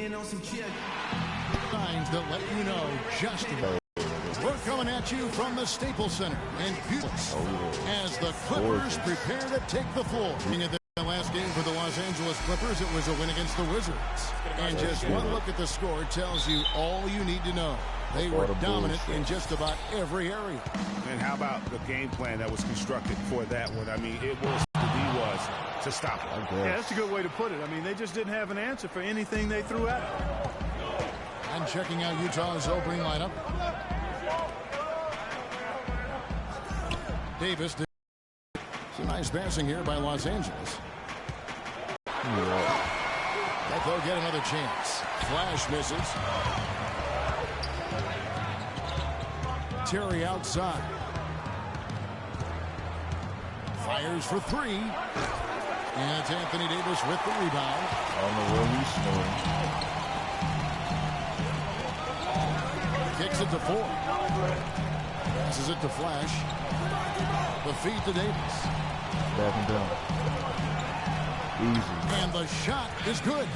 Signs that let you know just right. We're coming at you from the Staples Center in Houston as the Clippers prepare to take the floor. The last game for the Los Angeles Clippers, it was a win against the Wizards. And just one look at the score tells you all you need to know. They were dominant in just about every area. And how about the game plan that was constructed for that one? I mean, it was to stop it. Yeah, that's a good way to put it. I mean, they just didn't have an answer for anything they threw at them. And checking out Utah's opening lineup. Davis. Some nice passing here by Los Angeles. That they'll get another chance. Flash misses. Terry outside. Fires for three. And it's Anthony Davis with the rebound. On the release move. Kicks it to four. Passes it to Flash. The feed to Davis. Back and down. Easy. And the shot is good.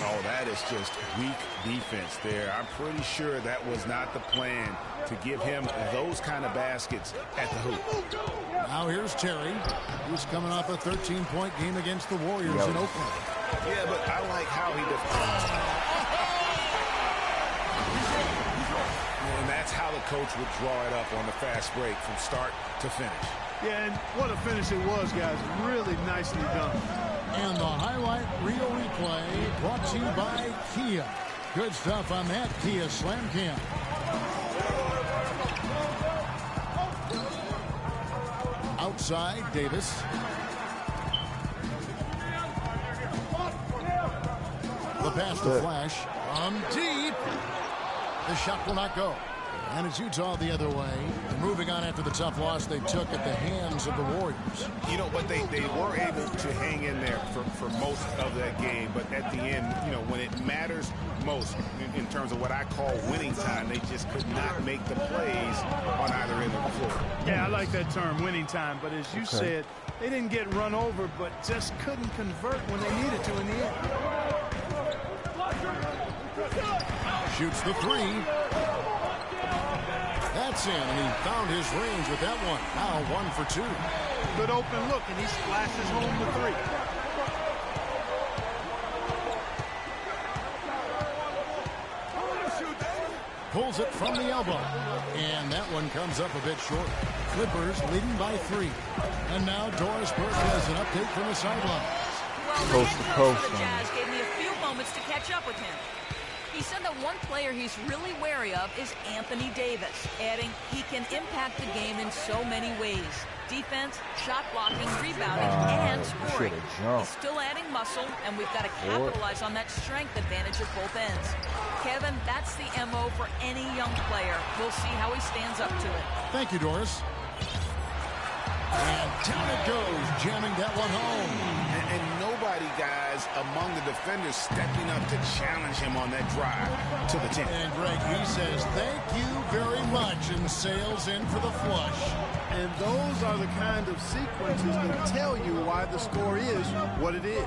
Oh, that is just weak defense there. I'm pretty sure that was not the plan to give him those kind of baskets at the hoop. Now here's Terry, who's coming off a 13-point game against the Warriors in Oakland. Yeah, but I like how he defends. And that's how the coach would draw it up on the fast break from start to finish. Yeah, and what a finish it was, guys. Really nicely done. And the highlight reel replay brought to you by Kia. Good stuff on that Kia Slam Cam. Outside, Davis. The pass to Flash. Deep. The shot will not go. And it's Utah the other way. Moving on after the tough loss they took at the hands of the Warriors. You know, but they were able to hang in there for most of that game. But at the end, you know, when it matters most in terms of what I call winning time, they just could not make the plays on either end of the floor. Yeah, I like that term, winning time. But as you said, they didn't get run over, but just couldn't convert when they needed to in the end. Shoots the three. That's in, and he found his range with that one. Now 1 for 2. Good open look, and he splashes home the three. Pulls it from the elbow, and that one comes up a bit short. Clippers leading by 3. And now Doris Burke has an update from the sidelines. Well, the head coach for the Jazz gave me a few moments to catch up with him. He said that one player he's really wary of is Anthony Davis, adding he can impact the game in so many ways. Defense, shot blocking, rebounding, and scoring. He's still adding muscle, and we've got to capitalize on that strength advantage at both ends. Kevin, that's the MO for any young player. We'll see how he stands up to it. Thank you, Doris. And down it goes, jamming that one home. And nobody, guys, among the defenders stepping up to challenge him on that drive to the 10. And Greg, he says, thank you very much, and sails in for the flush. And those are the kind of sequences that tell you why the score is what it is.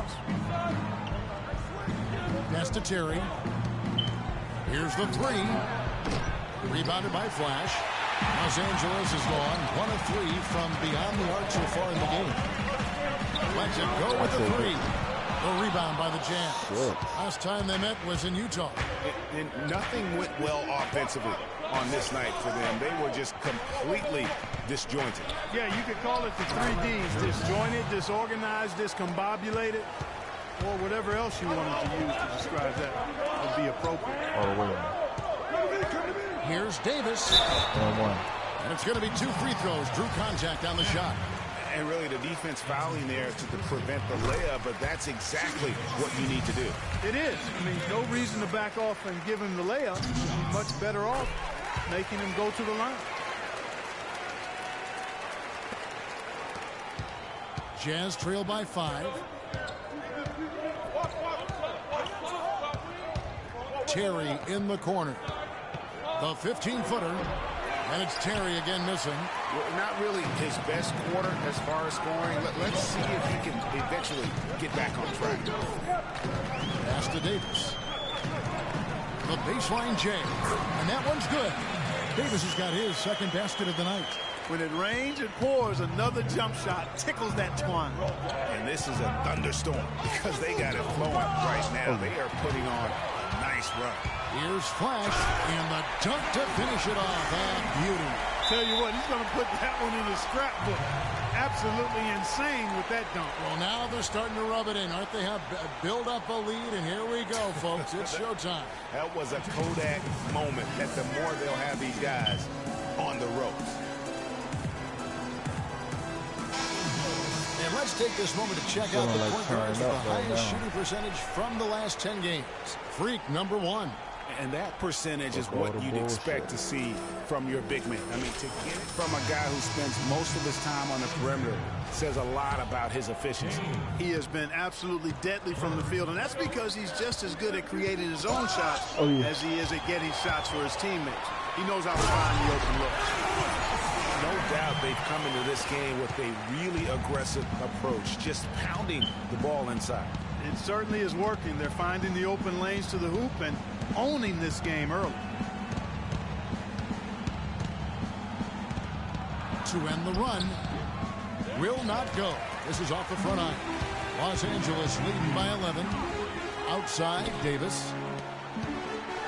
Pass to Terry. Here's the three. Rebounded by Flash. Los Angeles is gone 1 of 3 from beyond the arc so far in the game. Lets it go with the three. The rebound by the Jazz. Last time they met was in Utah. And nothing went well offensively on this night for them. They were just completely disjointed. Yeah, you could call it the 3 Ds. Disjointed, disorganized, discombobulated, or whatever else you wanted to use to describe that would be appropriate. Here's Davis. And it's going to be 2 free throws. Drew contact on the shot. And really the defense fouling there to prevent the layup, but that's exactly what you need to do. It is. I mean, no reason to back off and give him the layup. You'd be much better off making him go to the line. Jazz trail by 5. Terry in the corner. The 15-footer. And it's Terry again missing. Well, not really his best quarter as far as scoring. Let's see if he can eventually get back on track. Pass to Davis. Baseline J. And that one's good. Davis has got his second basket of the night. When it rains and pours, another jump shot tickles that twine. And this is a thunderstorm because they got it flowing right now. They are putting on a nice run. Here's Flash, and the dunk to finish it off. Beauty. Tell you what, he's going to put that one in his scrapbook. Absolutely insane with that dunk. Well, now they're starting to rub it in, aren't they? Have build up a lead, and here we go, folks. It's showtime. That was a Kodak moment that the more they'll have these guys on the ropes. And let's take this moment to check out the point guards with the highest shooting percentage from the last 10 games. Freak number 1. And that percentage is what you'd expect to see from your big man. I mean, to get it from a guy who spends most of his time on the perimeter says a lot about his efficiency. He has been absolutely deadly from the field, and that's because he's just as good at creating his own shots as he is at getting shots for his teammates. He knows how to find the open looks. No doubt they've come into this game with a really aggressive approach, just pounding the ball inside. It certainly is working. They're finding the open lanes to the hoop and owning this game early. To end the run, will not go. This is off the front eye. Los Angeles leading by 11. Outside, Davis.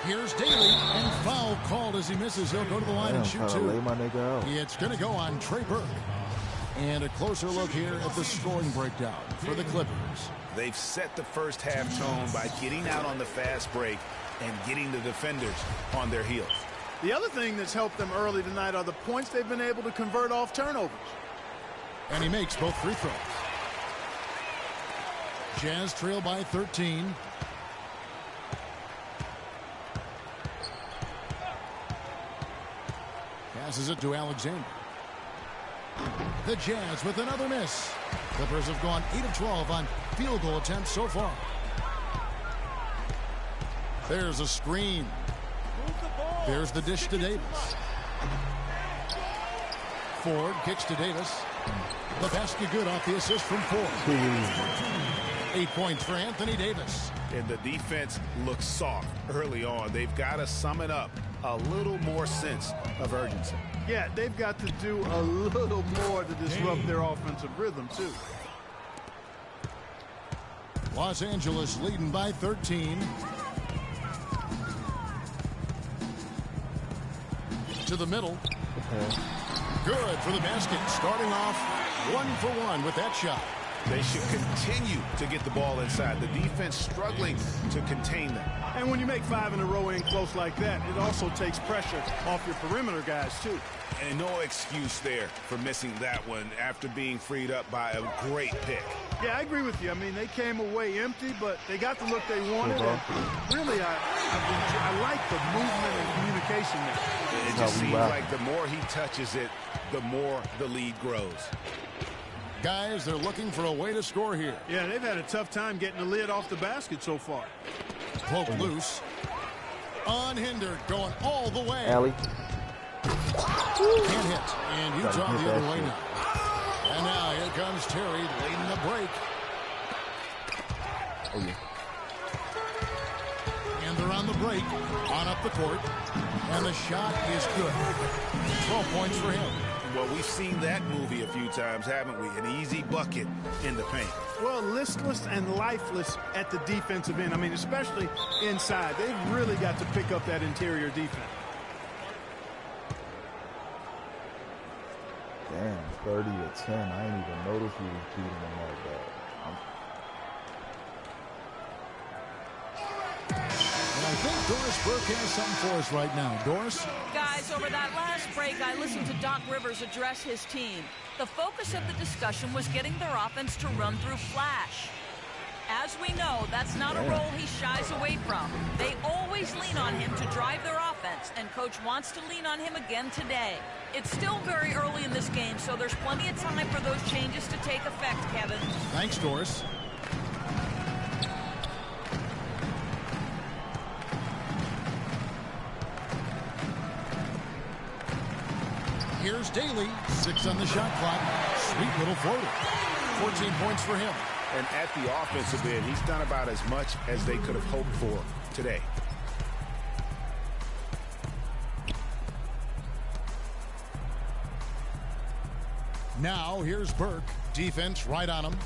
Here's Daly, and foul called as he misses. He'll go to the line and shoot two. Lay my nigga out. It's going to go on Trey Burke. And a closer look here at the scoring breakdown for the Clippers. They've set the first half tone by getting out on the fast break and getting the defenders on their heels. The other thing that's helped them early tonight are the points they've been able to convert off turnovers. And he makes both free throws. Jazz trail by 13. Passes it to Alexander. The Jazz with another miss. Clippers have gone 8 of 12 on field goal attempts so far. There's a screen. There's the dish to Davis. Ford kicks to Davis. The basket good off the assist from Ford. 8 points for Anthony Davis. And the defense looks soft early on. They've got to sum it up. A little more sense of urgency. Yeah, they've got to do a little more to disrupt their offensive rhythm, too. Los Angeles leading by 13. To the middle. Good for the basket. Starting off 1 for 1 with that shot. They should continue to get the ball inside. The defense struggling to contain them. And when you make 5 in a row in close like that, it also takes pressure off your perimeter guys, too. And no excuse there for missing that one after being freed up by a great pick. Yeah, I agree with you. I mean, they came away empty, but they got the look they wanted. And really, I like the movement and communication there. It just seems like the more he touches it, the more the lead grows. Guys, they're looking for a way to score here. Yeah, they've had a tough time getting the lid off the basket so far. Poke loose. Unhindered, going all the way. Alley. Can't hit. And Utah the other way now. And now here comes Terry leading the break. And they're on the break. On up the court. And the shot is good. 12 points for him. Well, we've seen that movie a few times, haven't we? An easy bucket in the paint. Well, listless and lifeless at the defensive end. I mean, especially inside. They've really got to pick up that interior defense. Damn, 30 to 10. I ain't even noticed he was beating him like that. And I think Doris Burke has something for us right now. Doris? Guys, over that last break, I listened to Doc Rivers address his team. The focus of the discussion was getting their offense to run through Flash. As we know, that's not a role he shies away from. They always lean on him to drive their offense, and Coach wants to lean on him again today. It's still very early in this game, so there's plenty of time for those changes to take effect, Kevin. Thanks, Doris. Here's Daly. 6 on the shot clock. Sweet little floater. 14 points for him. And at the offensive end, he's done about as much as they could have hoped for today. Now here's Burke. Defense right on him.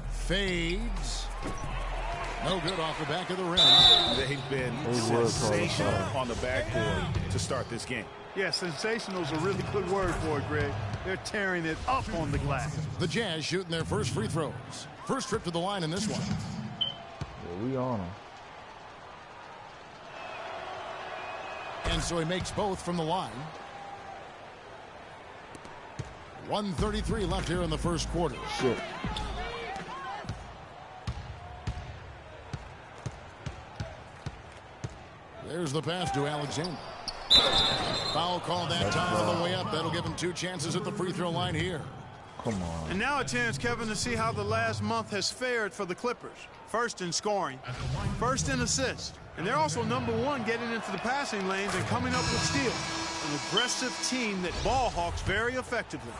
Fades. No good off the back of the rim. They've been sensational on the backboard to start this game. Yeah, sensational is a really good word for it, Greg. They're tearing it up on the glass. The Jazz shooting their first free throws. First trip to the line in this one. Yeah, we on them. And so he makes both from the line. 1:33 left here in the first quarter. Shit. There's the pass to Alexander. Foul called that time on the way up. That'll give him 2 chances at the free throw line here. Come on. And now a chance, Kevin, to see how the last month has fared for the Clippers. First in scoring, first in assists. And they're also #1 getting into the passing lanes and coming up with steals. An aggressive team that ball hawks very effectively.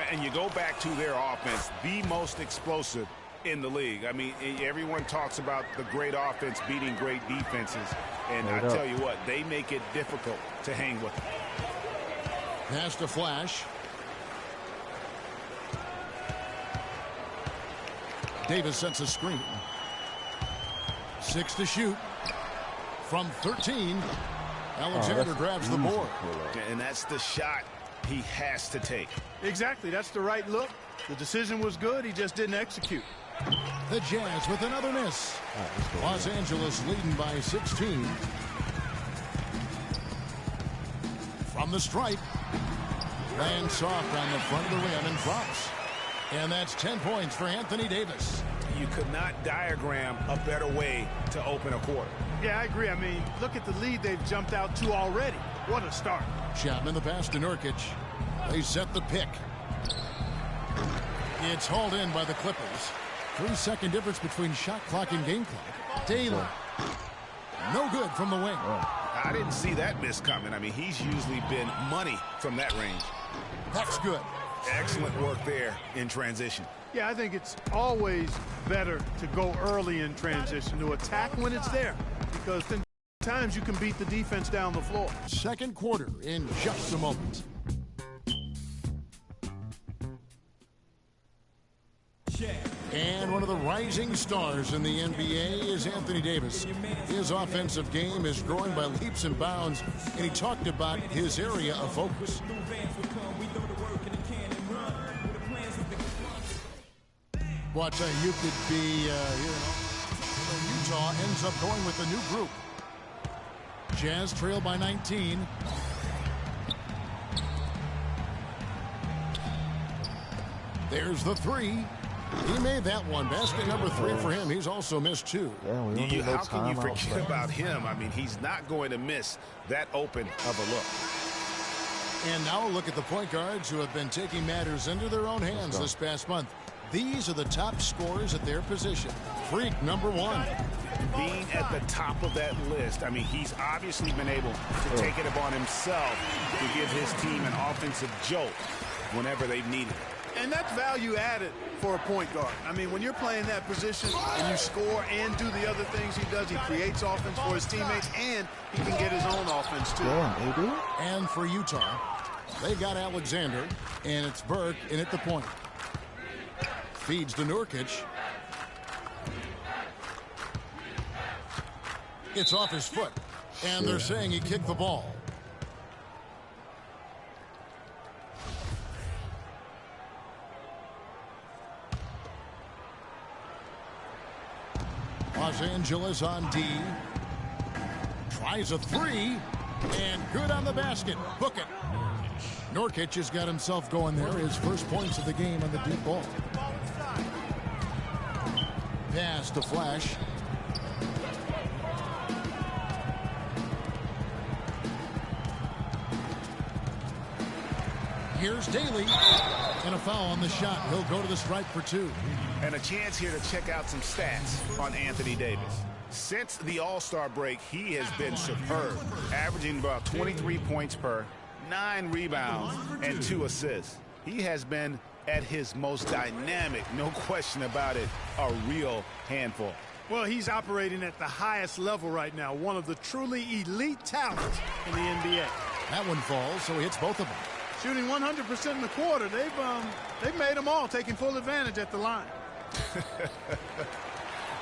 And you go back to their offense, the most explosive in the league. I mean, everyone talks about the great offense beating great defenses. And I tell you what, they make it difficult to hang with them. Pass to Flash. Davis sets a screen. 6 to shoot. From 13, Alexander grabs the board. And that's the shot he has to take. Exactly. That's the right look. The decision was good. He just didn't execute. The Jazz with another miss. Los Angeles leading by 16. From the stripe. Lands soft on the front of the rim and drops. And that's 10 points for Anthony Davis. You could not diagram a better way to open a quarter. Yeah, I agree. I mean, look at the lead they've jumped out to already. What a start. Chapman the pass to Nurkic. They set the pick. It's hauled in by the Clippers. 3-second difference between shot clock and game clock. Taylor. No good from the wing. I didn't see that miss coming. I mean, he's usually been money from that range. That's good. Excellent work there in transition. Yeah, I think it's always better to go early in transition, to attack when it's there, because then times you can beat the defense down the floor. Second quarter in just a moment. And one of the rising stars in the NBA is Anthony Davis. His offensive game is growing by leaps and bounds, and he talked about his area of focus. Watch how you could be here. Utah ends up going with a new group. Jazz trail by 19. There's the three. He made that one. Basket number 3 for him. He's also missed 2. Yeah, how can you forget about him? I mean, he's not going to miss that open of a look. And now look at the point guards who have been taking matters into their own hands this past month. These are the top scorers at their position. Freak number 1. Being at the top of that list, I mean, he's obviously been able to take it upon himself to give his team an offensive jolt whenever they've needed it. And that's value added for a point guard. I mean, when you're playing that position and you score and do the other things he does, he creates offense for his teammates, and he can get his own offense too. And for Utah, they've got Alexander, and it's Burke in at the point. Feeds to Nurkic. It's off his foot, and they're saying he kicked the ball. Los Angeles on D. Tries a 3, and good on the basket. Book it. Nurkic has got himself going there. His first points of the game on the deep ball. Pass to Flash. Here's Daly. And a foul on the shot. He'll go to the stripe for 2. And a chance here to check out some stats on Anthony Davis. Since the All-Star break, he has been superb, averaging about 23 points per, 9 rebounds, and 2 assists. He has been at his most dynamic, no question about it, a real handful. Well, he's operating at the highest level right now, one of the truly elite talents in the NBA. That one falls, so he hits both of them. Shooting 100% in the quarter. They've made them all, taking full advantage at the line.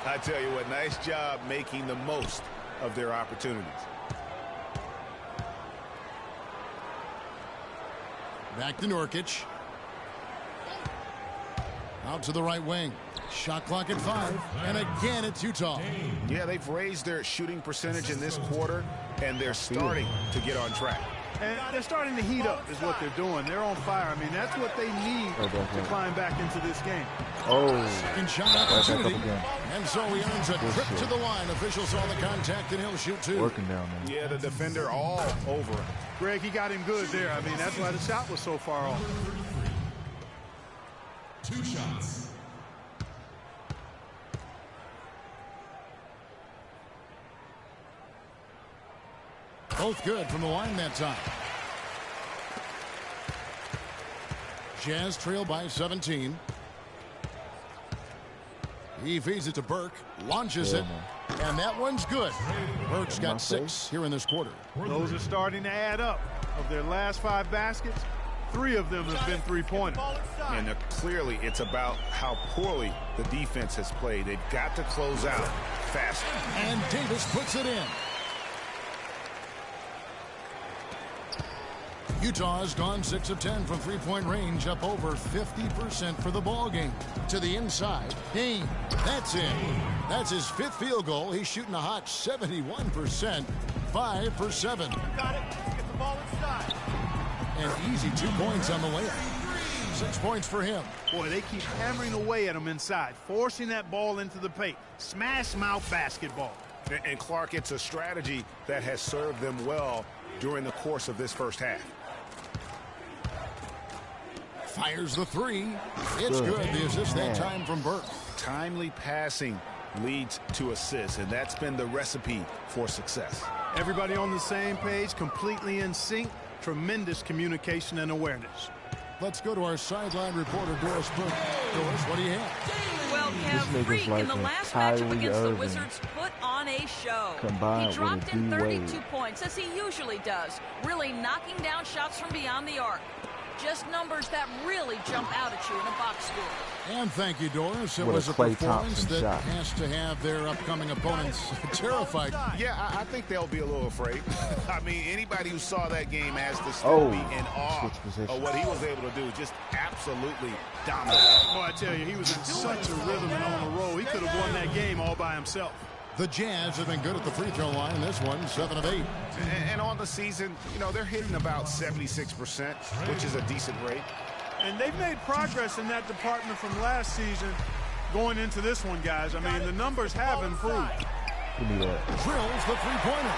I tell you what, nice job making the most of their opportunities. Back to Nurkic. Out to the right wing. Shot clock at 5. And again, it's Utah. Yeah, they've raised their shooting percentage in this quarter, and they're starting to get on track. And they're starting to heat up is what they're doing. They're on fire. I mean, that's what they need to climb back into this game. Second shot opportunity. And so he earns a trip to the line. Officials saw the contact, and he'll shoot 2. Working down there. Yeah, the defender all over him. Greg, he got him good there. I mean, that's why the shot was so far off. 2 shots. Both good from the line that time. Jazz trail by 17. He feeds it to Burke, launches it, and that one's good. Burke's got 6 here in this quarter. Those are starting to add up. Of their last 5 baskets, 3 of them have been three-pointers. And clearly it's about how poorly the defense has played. They've got to close out faster. And Davis puts it in. Utah has gone 6 of 10 from three-point range, up over 50% for the ball game. To the inside, Dane, that's in. That's his 5th field goal. He's shooting a hot 71%, 5 for 7. Got it. Get the ball inside. And easy 2 points on the layup. 6 points for him. Boy, they keep hammering away at him inside, forcing that ball into the paint. Smash mouth basketball. And Clark, it's a strategy that has served them well during the course of this first half. Fires the 3. It's good. The assist that time from Burke. Timely passing leads to assists, and that's been the recipe for success. Everybody on the same page, completely in sync. Tremendous communication and awareness. Let's go to our sideline reporter, Doris Burke. Doris, what do you have? Well, Kev, Freak in the last matchup against the Wizards put on a show. He dropped in 32 points, as he usually does, really knocking down shots from beyond the arc. Just numbers that really jump out at you in a box score. And thank you, Doris. It was a performance that has to have their upcoming opponents terrified. Yeah, I think they'll be a little afraid. I mean, anybody who saw that game has to still be in awe of what he was able to do. Just absolutely dominant. Boy, I tell you, he was in such a rhythm and on a roll. He could have won that game all by himself. The Jazz have been good at the free throw line. This one, 7 of 8. And on the season, you know, they're hitting about 76%, which is a decent rate. And they've made progress in that department from last season going into this one, guys. I mean, the numbers have improved. Drills the three-pointer.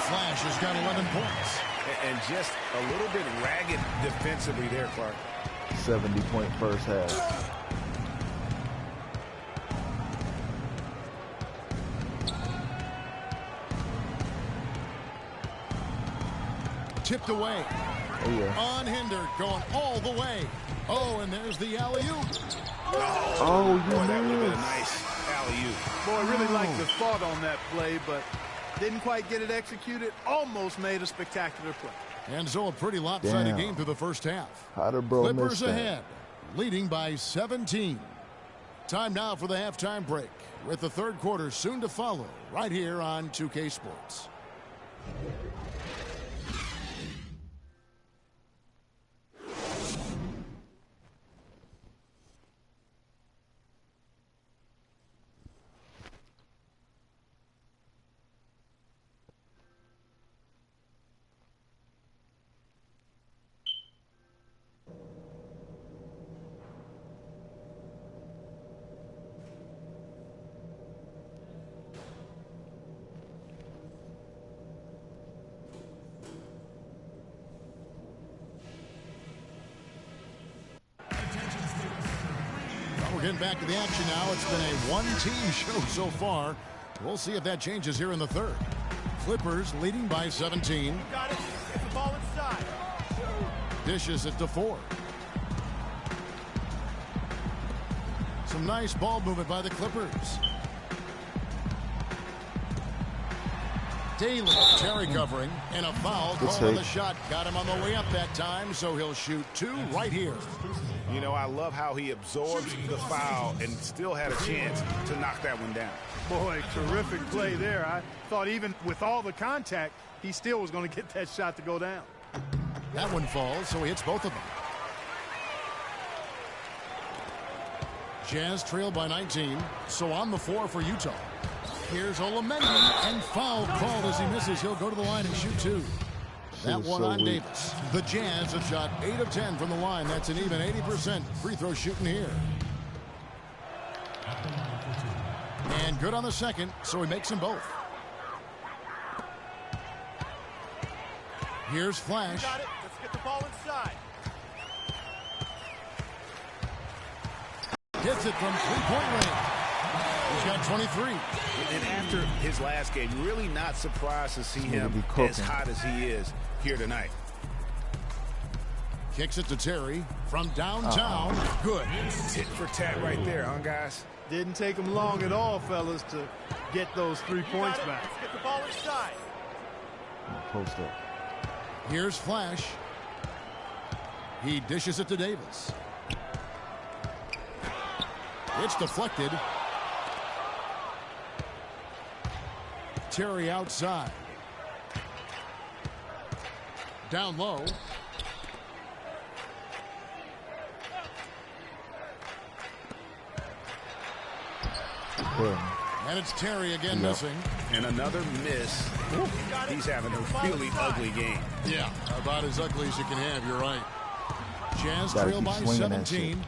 Flash has got 11 points. And just a little bit ragged defensively there, Clark. 70-point first half. Tipped away. Unhindered, going all the way. Oh, and there's the alley-oop. Oh, boy, that would have been a nice alley-oop. Boy, I really liked the thought on that play, but didn't quite get it executed. Almost made a spectacular play. And so a pretty lopsided game through the first half. Clippers ahead, leading by 17. Time now for the halftime break, with the third quarter soon to follow, right here on 2K Sports. We're getting back to the action now. It's been a one-team show so far. We'll see if that changes here in the third. Clippers leading by 17. Got it. Get the ball inside. Dishes it to 4. Some nice ball movement by the Clippers. Daly. Terry covering, and a foul called on the shot. Got him on the way up that time, so he'll shoot 2 right here. You know, I love how he absorbs the foul and still had a chance to knock that one down. Boy, terrific play there. I thought even with all the contact, he still was going to get that shot to go down. That one falls, so he hits both of them. Jazz trail by 19, so on the floor for Utah. Here's Olamendi, and foul called as he misses. He'll go to the line and shoot 2. That one on Davis. The Jazz have shot 8 of 10 from the line. That's an even 80% free throw shooting here. And good on the second, so he makes them both. Here's Flash. Got it. Let's get the ball inside. Gets it from three-point range. He's got 23. And after his last game, really not surprised to see him as hot as he is here tonight. Kicks it to Terry from downtown. Good. Tit for tat right there, huh, guys? Didn't take him long at all, fellas, to get those 3 points back. Let's get the ball inside. Post up. Here's Flash. He dishes it to Davis. It's deflected. Terry outside. Down low. And it's Terry again missing. And another miss. He's having a really ugly game. Yeah, about as ugly as you can have, you're right. Jazz trail by 17.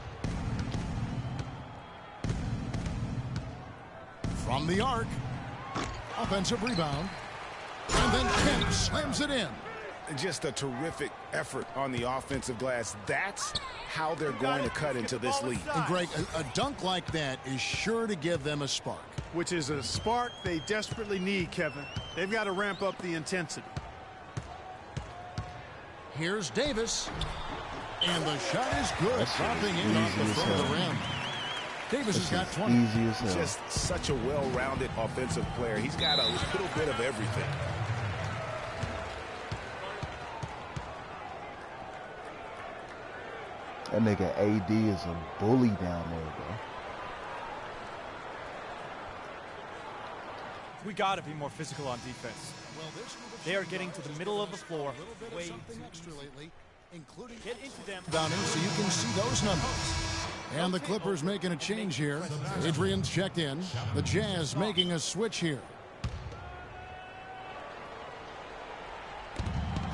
From the arc. Offensive rebound. And then Kemp slams it in. Just a terrific effort on the offensive glass. That's how they're going to cut into this lead. And Greg, a dunk like that is sure to give them a spark. Which is a spark they desperately need, Kevin. They've got to ramp up the intensity. Here's Davis. And the shot is good. Dropping in off the front of the rim. Davis has got 20. Easy as hell. Just such a well-rounded offensive player. He's got a little bit of everything. That nigga AD is a bully down there, bro. We got to be more physical on defense. They are getting to the middle of the floor way too lately, including Get into them. down in so you can see those numbers. And the Clippers making a change here. Adrian's checked in. The Jazz making a switch here.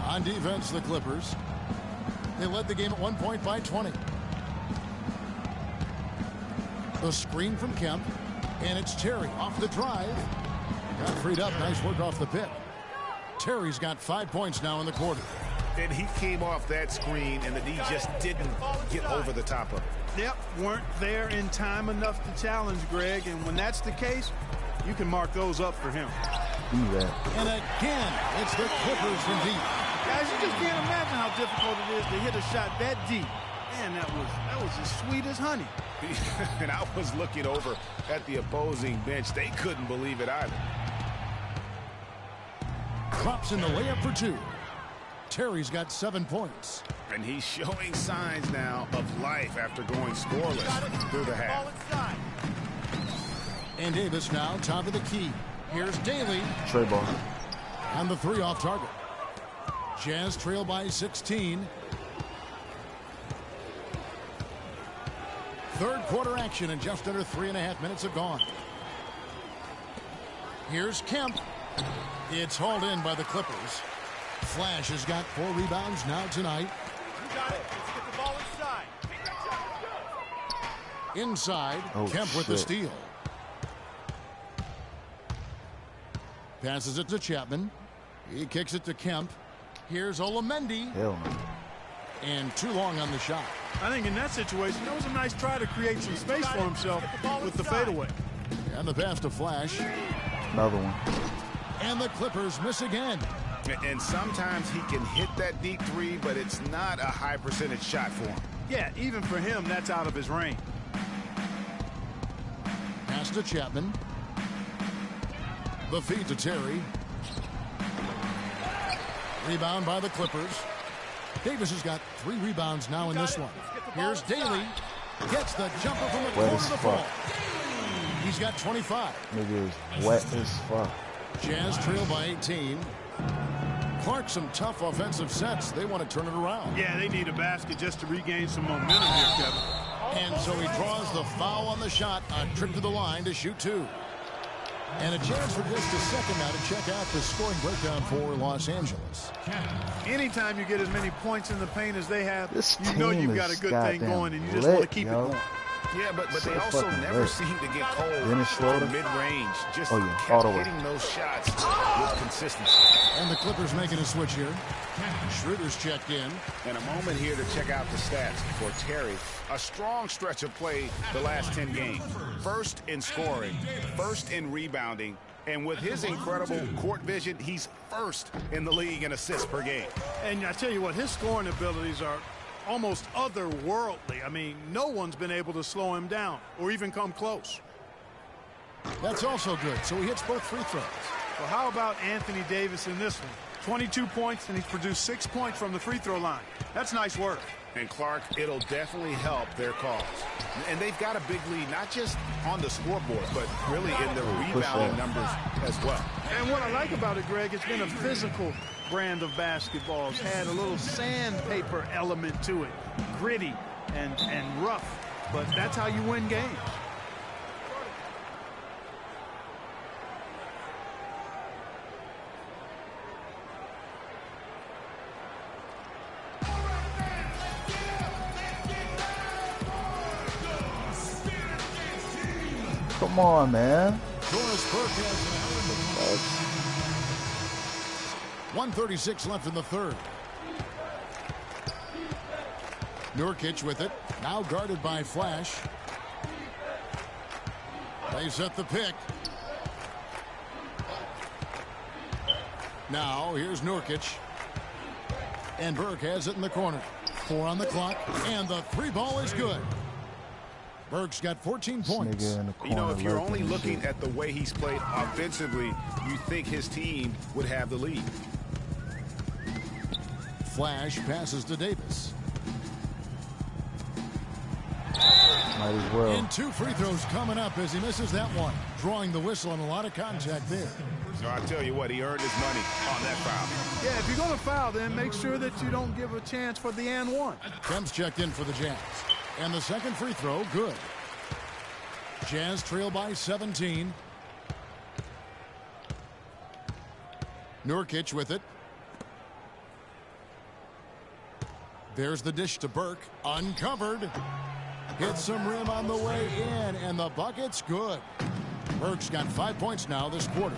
On defense, the Clippers. They led the game at 1 point by 20. The screen from Kemp. And it's Terry off the drive. Got freed up. Nice work off the pick. Terry's got 5 points now in the quarter. And he came off that screen, and the D just didn't get over the top of it. Yep, weren't there in time enough to challenge Greg, and when that's the case, you can mark those up for him. Do that. And again, it's the Clippers from deep. Guys, you just can't imagine how difficult it is to hit a shot that deep. Man, that was as sweet as honey. And I was looking over at the opposing bench. They couldn't believe it either. Drops in the layup for 2. Terry's got 7 points. And he's showing signs now of life after going scoreless through the half. And Davis now top of the key. Here's Daly. Trey ball. And the 3 off target. Jazz trail by 16. Third quarter action, and just under 3.5 minutes have gone. Here's Kemp. It's hauled in by the Clippers. Flash has got 4 rebounds now tonight. You got it. Let's get the ball inside. Inside, Oh, Kemp with the shit. steal. Passes it to Chapman. He kicks it to Kemp. Here's Olamendi. Hell no. And too long on the shot. I think in that situation, that was a nice try to create some space for himself with the fadeaway. And the pass to Flash. Another one. And the Clippers miss again. And sometimes he can hit that deep 3, but it's not a high percentage shot for him. Yeah, even for him, that's out of his range. Pass to Chapman. The feed to Terry. Rebound by the Clippers. Davis has got 3 rebounds now in this one. Here's Daly. Gets the jumper from the corner of the ball. He's got 25. Nigga is wet as fuck. Jazz trail by 18. Clark, some tough offensive sets. They want to turn it around. Yeah, they need a basket just to regain some momentum here, Kevin. And so he draws the foul on the shot. A trip to the line to shoot 2. And a chance for just a second now to check out the scoring breakdown for Los Angeles. Anytime you get as many points in the paint as they have, This you know team you've got a is good thing goddamn going, and you just want to lit, keep yo. it going. Yeah, but So they also fucking never lit. seem to get cold Dennis Schroeder. from mid-range. Just Oh, yeah, kept all the way. hitting those shots with consistency. And the Clippers making a switch here. Schroeder's checked in. And a moment here to check out the stats for Terry. A strong stretch of play the last 10 games. First in scoring, first in rebounding, and with his incredible court vision, he's first in the league in assists per game. And I tell you what, his scoring abilities are almost otherworldly. I mean, no one's been able to slow him down or even come close. That's also good. So he hits both free throws. Well, how about Anthony Davis in this one? 22 points, and he's produced 6 points from the free throw line. That's nice work. And Clark, it'll definitely help their cause. And they've got a big lead, not just on the scoreboard, but really in the rebounding numbers as well. And what I like about it, Greg, it's been a physical brand of basketball. It's had a little sandpaper element to it. Gritty and rough. But that's how you win games. Come on, man. Doris Burke has 1:36 left in the third. Nurkic with it. Now guarded by Flash. They set the pick. Now here's Nurkic. And Burke has it in the corner. 4 on the clock. And the 3 ball is good. Burke's got 14 points. Nigga in the corner You know, if you're only lurking and looking shit. at the way he's played offensively, you think his team would have the lead. Flash passes to Davis. Might as well. And 2 free throws coming up as he misses that one. Drawing the whistle and a lot of contact there. So I tell you what, he earned his money on that foul. Yeah, if you're going to foul, then make sure that you don't give a chance for the and one. Kemp's checked in for the Jazz. And the second free throw, good. Jazz trail by 17. Nurkic with it. There's the dish to Burke. Uncovered. Hits some rim on the way in, and the bucket's good. Burke's got 5 points now this quarter.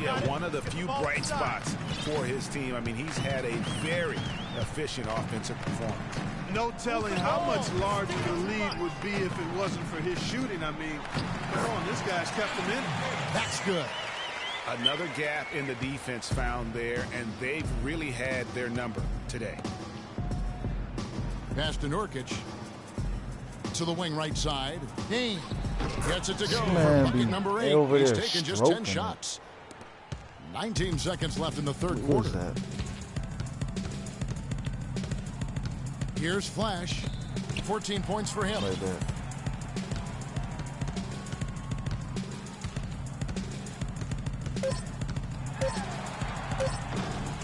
Yeah, one of the few bright spots for his team. I mean, he's had a very efficient offensive performance. No telling how much larger the lead would be if it wasn't for his shooting. I mean, come on, this guy's kept him in. That's good. Another gap in the defense found there, and they've really had their number today. Pass to Nurkic. To the wing right side. He gets it to go Man, for bucket number 8. over He's there taken just 10 stroking it. shots. 19 seconds left in the third Who quarter. is that? Here's Flash. 14 points for him. Right there.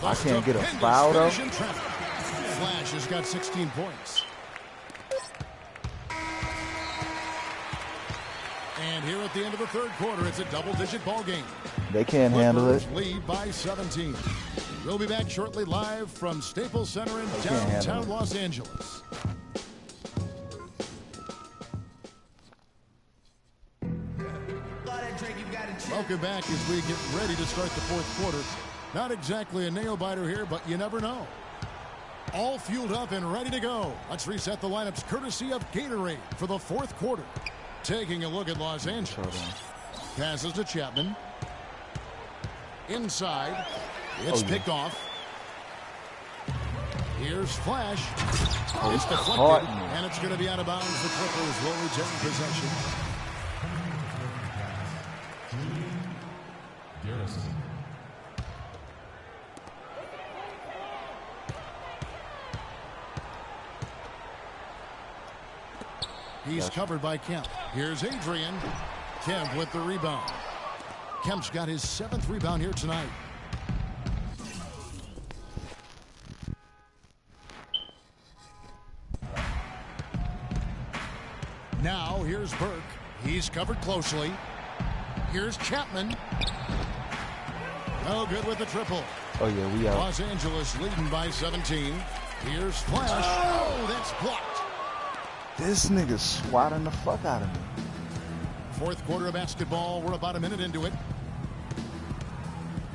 I can't get a Stupendous foul, though. finish in traffic. Flash has got 16 points. And here at the end of the third quarter, it's a double-digit ball game. They can't handle it. Clippers lead by 17. We'll be back shortly live from Staples Center in They can't handle downtown it. Los Angeles. Welcome back as we get ready to start the fourth quarter. Not exactly a nail-biter here, but you never know. All fueled up and ready to go. Let's reset the lineups courtesy of Gatorade for the fourth quarter. Taking a look at Los Angeles. Passes to Chapman. Inside. It's picked off. Here's Flash. It's deflected, and it's going to be out of bounds. The Clippers will retain possession. He's covered by Kemp. Here's Adrian. Kemp with the rebound. Kemp's got his 7th rebound here tonight. Now here's Burke. He's covered closely. Here's Chapman. No good with the triple. Oh, yeah, we out. Los Angeles leading by 17. Here's Flash. Oh, that's blocked. This nigga swatting the fuck out of me. 4th quarter of basketball. We're about a minute into it.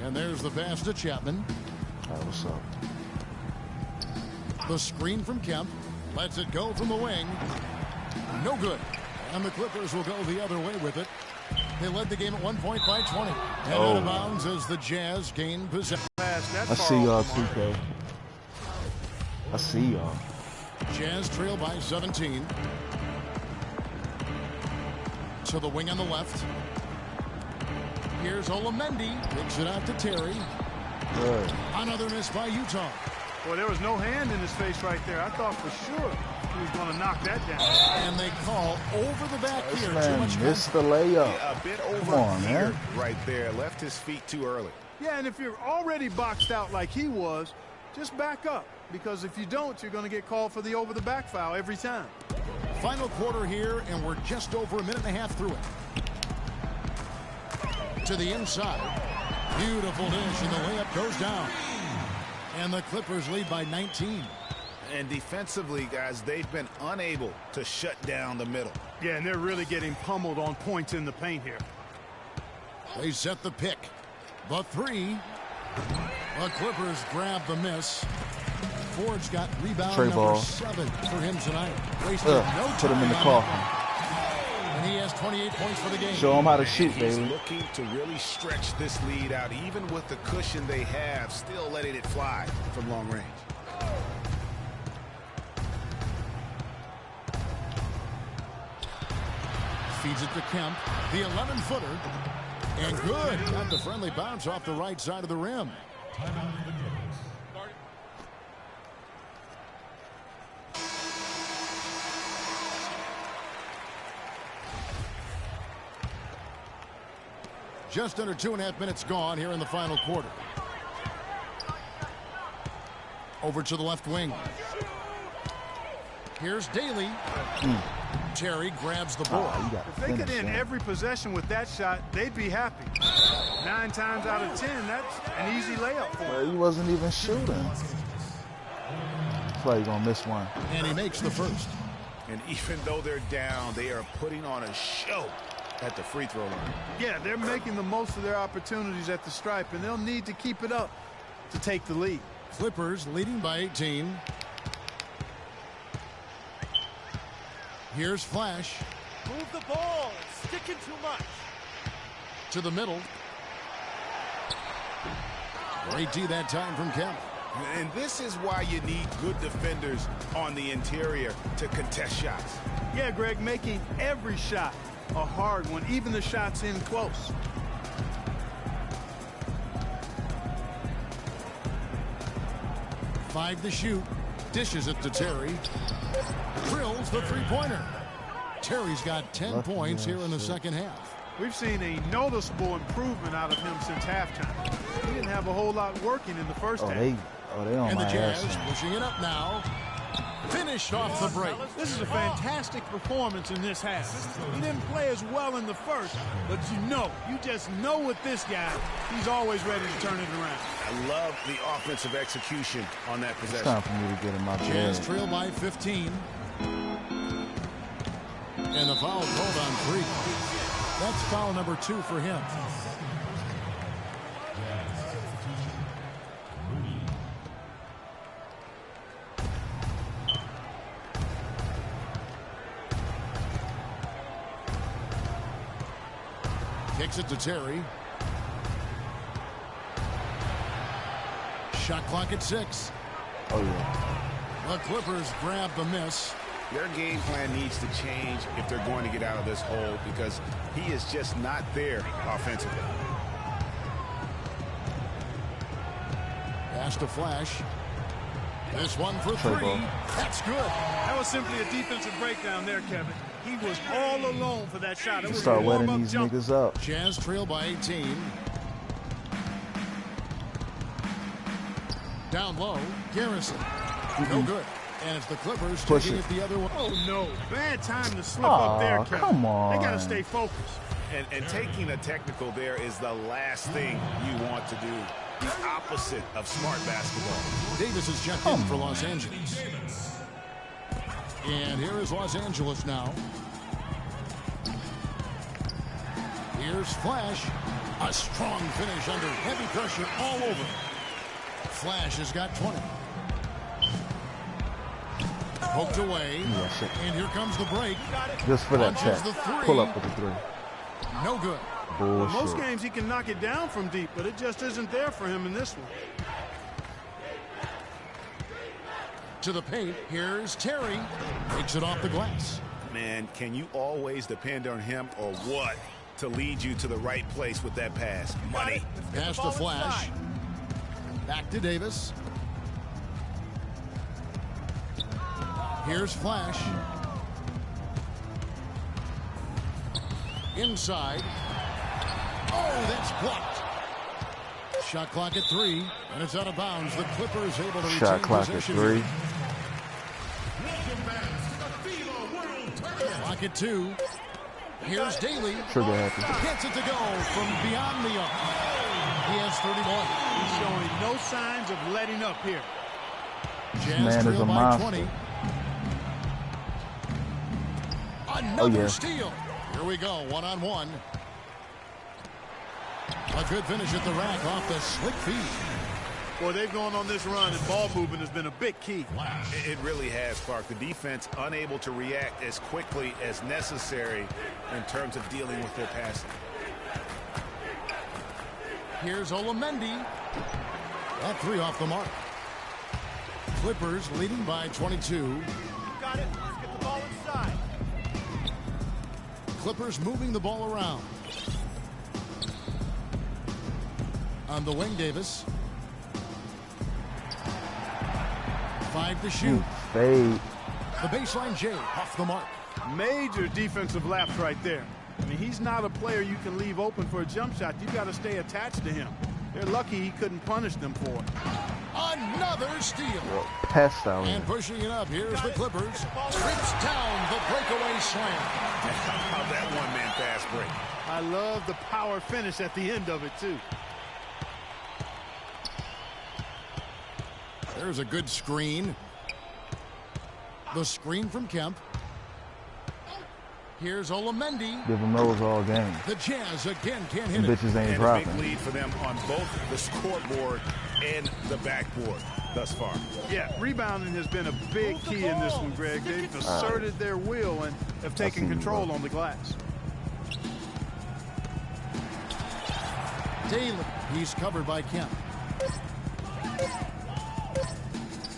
And there's the pass to Chapman. All right, what's up? The screen from Kemp. Lets it go from the wing. No good. And the Clippers will go the other way with it. They led the game at 1 point by 20. And out of bounds as the Jazz gain possession. I see y'all, 2K. I see y'all. Jazz trail by 17. To the wing on the left. Here's Olamendi. Kicks it out to Terry. Good. Another miss by Utah. Well, there was no hand in his face right there. I thought for sure he was going to knock that down. And they call over the back This here. Too man much missed the layup. Yeah, a bit over Come on, here man. right there. Left his feet too early. Yeah, and if you're already boxed out like he was, just back up. Because if you don't, you're going to get called for the over-the-back foul every time. Final quarter here, and we're just over a minute and a half through it. To the inside. Beautiful dish, and the layup goes down. And the Clippers lead by 19. And defensively, guys, they've been unable to shut down the middle. Yeah, and they're really getting pummeled on points in the paint here. They set the pick. The three. The Clippers grab the miss. Ford's got rebound Trey number ball. 7 for him tonight. Wasted no time. Put him in the on coffin. that. And he has 28 points for the game. Show him how to shoot, He's baby. looking to really stretch this lead out, even with the cushion they have, still letting it fly from long range. Feeds it to Kemp. The 11-footer. And good. Got the friendly bounce off the right side of the rim. Just under 2.5 minutes gone here in the final quarter. Over to the left wing. Here's Daly. Terry grabs the ball. Oh, you got If they could end every possession with that shot, they'd be happy. 9 times out of 10, that's an easy layup for him. He wasn't even shooting. That's why you're going to miss one. And he makes the first. And even though they're down, they are putting on a show at the free throw line. Yeah, they're making the most of their opportunities at the stripe, and they'll need to keep it up to take the lead. Clippers leading by 18. Here's Flash. Move the ball. It's sticking too much. To the middle. Great D that time from Kemp. And this is why you need good defenders on the interior to contest shots. Yeah, Greg, making every shot a hard one, even the shots in close. Five to shoot. Dishes it to Terry. Drills the three-pointer. Terry's got 10 points here in the second half. We've seen a noticeable improvement out of him since halftime. He didn't have a whole lot working in the first half. They on And the my Jazz ass. pushing it up now. Finished off the break. This is a fantastic performance in this half. He didn't play as well in the first, but you just know with this guy, he's always ready to turn it around. I love the offensive execution on that It's possession. time for me to get in my Jazz bed. trail by 15. And the foul called on 3. That's foul number 2 for him. Kicks it to Terry. Shot clock at 6. Oh, yeah. The Clippers grab the miss. Their game plan needs to change if they're going to get out of this hole, because he is just not there offensively. Pass to Flash. This one for Trey 3. ball. That's good. That was simply a defensive breakdown there, Kevin. He was all alone for that shot. It was Start a wetting warm-up these jump. niggas up. Jazz trail by 18. Down low, Garrison. No good. And it's the Clippers Push taking it. it the other way. Oh, no. Bad time to slip up there, Kevin. Come on. They got to stay focused. And taking a technical there is the last thing you want to do. The opposite of smart basketball. Davis is checked in for Los Angeles. And here is Los Angeles now. Here's Flash. A strong finish under heavy pressure all over. Flash has got 20. Poked away. Yes, sir. And here comes the break. Just for that Punches check. the 3. Pull up with the 3. No good. Most Bullshit. games he can knock it down from deep, but it just isn't there for him in this one. To the paint. Here's Terry. Takes it off the glass. Man, can you always depend on him or what to lead you to the right place with that pass? Money. Pass to Flash. Back to Davis. Here's Flash. Inside. Oh, that's blocked. Shot clock at 3, and it's out of bounds. The Clippers able to Shot retain clock at possession. 3. Clock at 2. Here's Daly. Trigger happy. Gets it to go from beyond the arc. He has 31. He's showing no signs of letting up here. Jazz Man is trail a by monster. 20. Another yeah. steal. Here we go, one-on-one. A good finish at the rack off the slick feed. Boy, they've gone on this run, and ball movement has been a big key. It really has, Clark. The defense unable to react as quickly as necessary in terms of dealing with their passing. Here's Olamendi. That 3 off the mark. Clippers leading by 22. Got it. Let's get the ball inside. Clippers moving the ball around. On the wing, Davis. 5 to shoot. Fade. The baseline J off the mark. Major defensive lapse right there. I mean, he's not a player you can leave open for a jump shot. You got to stay attached to him. They're lucky he couldn't punish them for it. Another steal. Pest out. And pushing it up, here's the Clippers. Trips down the breakaway slam. How that one-man fast break. I love the power finish at the end of it, too. There's a good screen. The screen from Kemp. Here's Olamendi. Give them those all game. The Jazz again can't hit Them it. bitches ain't And a dropping. big lead for them on both the scoreboard and the backboard thus far. Yeah, rebounding has been a big key in this one, Greg. They've asserted their will and have taken control on the glass. Daly. He's covered by Kemp.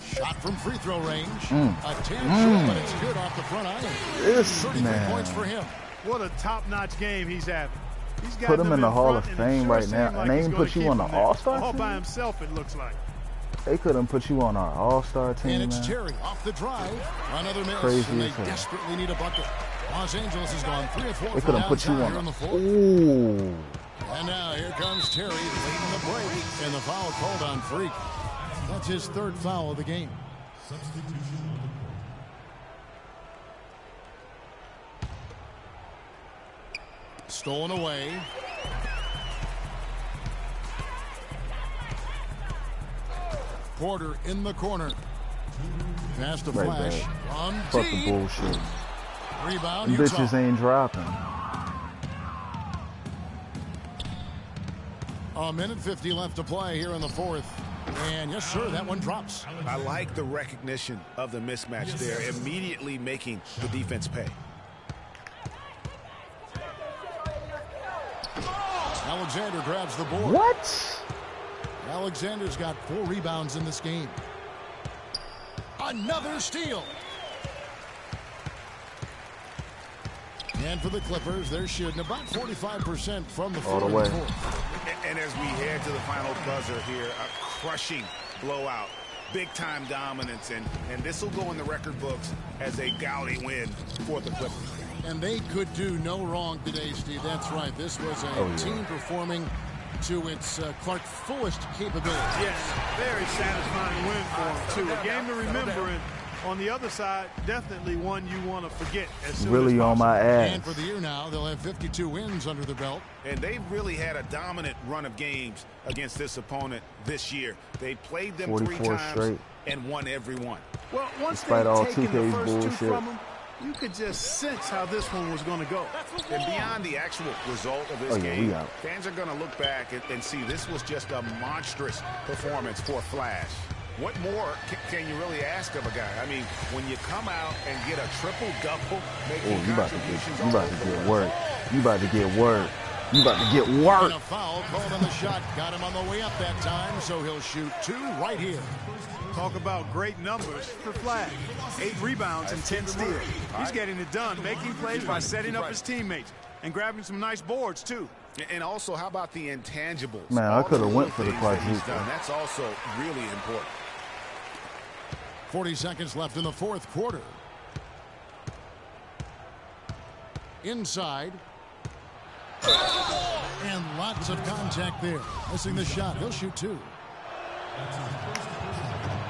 Shot from free throw range. A 10 shot, but it's good off the front iron. This 33 man. points for him. What a top-notch game he's having. He's got Put him in the Hall of front, and it Fame sure right seems now, like and they he's ain't gonna put you keep on the him there. All-Star All by team? himself, it looks like. They couldn't put you on our All-Star team, And it's man. Terry off the drive. Another miss, Crazy and they as hell. desperately need a bucket. Los Angeles has gone 3 of 4 They from couldn't put you downtown on here in the a... fourth. Ooh. And now here comes Terry leading the break, and the foul called on Freak. That's his 3rd foul of the game. Stolen away. Porter in the corner. Pass to Right Flash. back. On Fuck the D. bullshit. Rebound, Them Utah. bitches ain't dropping. A minute 50 left to play here in the 4th. And yes, sir, that one drops. I like the recognition of the mismatch there, immediately making the defense pay. Alexander grabs the board. What? Alexander's got 4 rebounds in this game. Another steal. And for the Clippers, they're shooting about 45% from the All floor. the way. And as we head to the final buzzer here, a crushing blowout big-time dominance, and this will go in the record books as a gaudy win for the Clippers. And they could do no wrong today, Steve. That's right. This was a team performing to its Clark fullest capabilities. Yes, very satisfying win for them, too. A game to remember, and on the other side, definitely one you want to forget as soon really as on my ass. And for the year now, they'll have 52 wins under the belt. And they've really had a dominant run of games against this opponent this year. They played them 3 times straight. and won every one. Well, once Despite they'd all taken the 2K's first 2 bullshit. from them, you could just sense how this one was going to go. And beyond the actual result of this Oh, yeah, game, we out. fans are going to look back and see this was just a monstrous performance for Flash. What more can you really ask of a guy? I mean, when you come out and get a triple-double, making Oh, you about contributions to get work. You about to get work. You about to get And work. a foul called on the shot. Got him on the way up that time, so he'll shoot 2 right here. Talk about great numbers for Flash. 8 rebounds and 10 steals. He's getting it done, making plays by setting up his teammates and grabbing some nice boards, too. And also, how about the intangibles? Man, I All coulda the went for little the things that he's quadruple. done. That's also really important. 40 seconds left in the 4th quarter. Inside. And lots of contact there. Missing the shot. He'll shoot 2.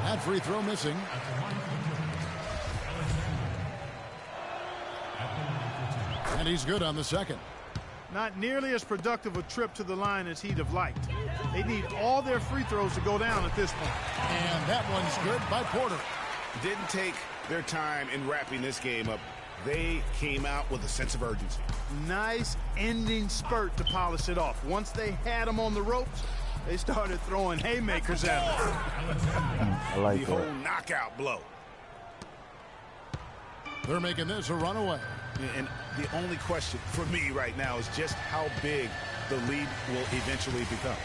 That free throw missing. And he's good on the second. Not nearly as productive a trip to the line as he'd have liked. They need all their free throws to go down at this point. And that one's good by Porter. Didn't take their time in wrapping this game up. They came out with a sense of urgency. Nice ending spurt to polish it off. Once they had him on the ropes, they started throwing haymakers at him. I like The that. whole knockout blow. They're making this a runaway. And the only question for me right now is just how big the lead will eventually become.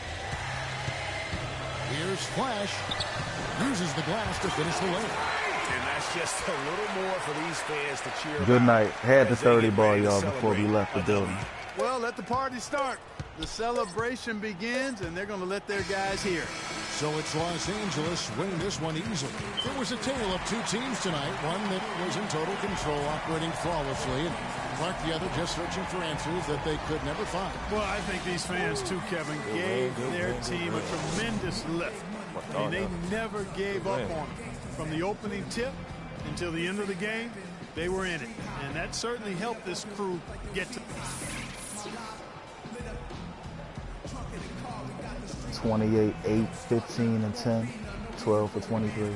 Here's Flash. Uses the glass to finish the layup. And that's just a little more for these fans to cheer about. Good night. Had the as they 30 get ball, ready to y'all, before we celebrate left the a building. W. Well, let the party start. The celebration begins, and they're going to let their guys hear. So it's Los Angeles winning this one easily. It was a tale of 2 teams tonight. One that was in total control, operating flawlessly, and Clark the other just searching for answers that they could never find. Well, I think these fans, too, Kevin, gave their team a tremendous lift. I mean, they never gave up on them. From the opening tip until the end of the game, they were in it. And that certainly helped this crew get to 28, 8, 15, and 10. 12 for 23.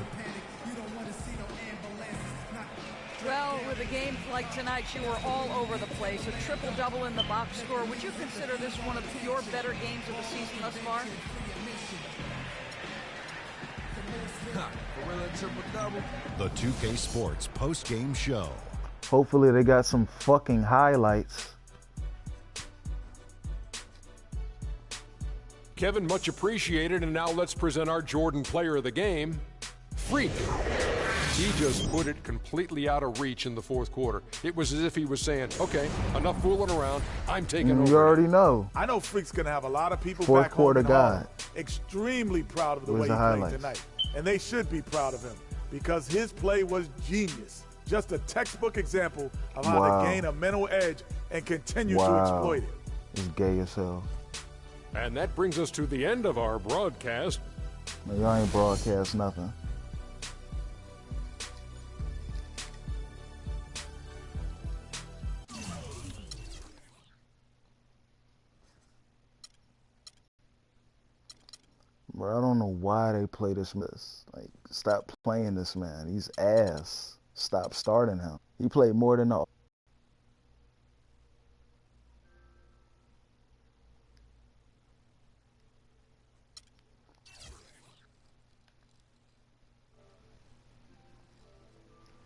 Well, with a game like tonight, you were all over the place. A triple-double in the box score. Would you consider this one of your better games of the season thus far? The 2K Sports post-game show. Hopefully they got some fucking highlights. Kevin, much appreciated, and now let's present our Jordan player of the game, Freak. He just put it completely out of reach in the 4th quarter. It was as if he was saying, okay, enough fooling around, I'm taking over. You already know. I know Freak's going to have a lot of people 4th back quarter home in Harlem guy. extremely proud of the Where's way the he highlights? played tonight. And they should be proud of him because his play was genius. Just a textbook example of how Wow. to gain a mental edge and continue to Wow. exploit it. It's gay as hell. And that brings us to the end of our broadcast. Man, y'all ain't broadcast nothing. Bro, I don't know why they play this mess. Like, stop playing this man. He's ass. Stop starting him. He played more than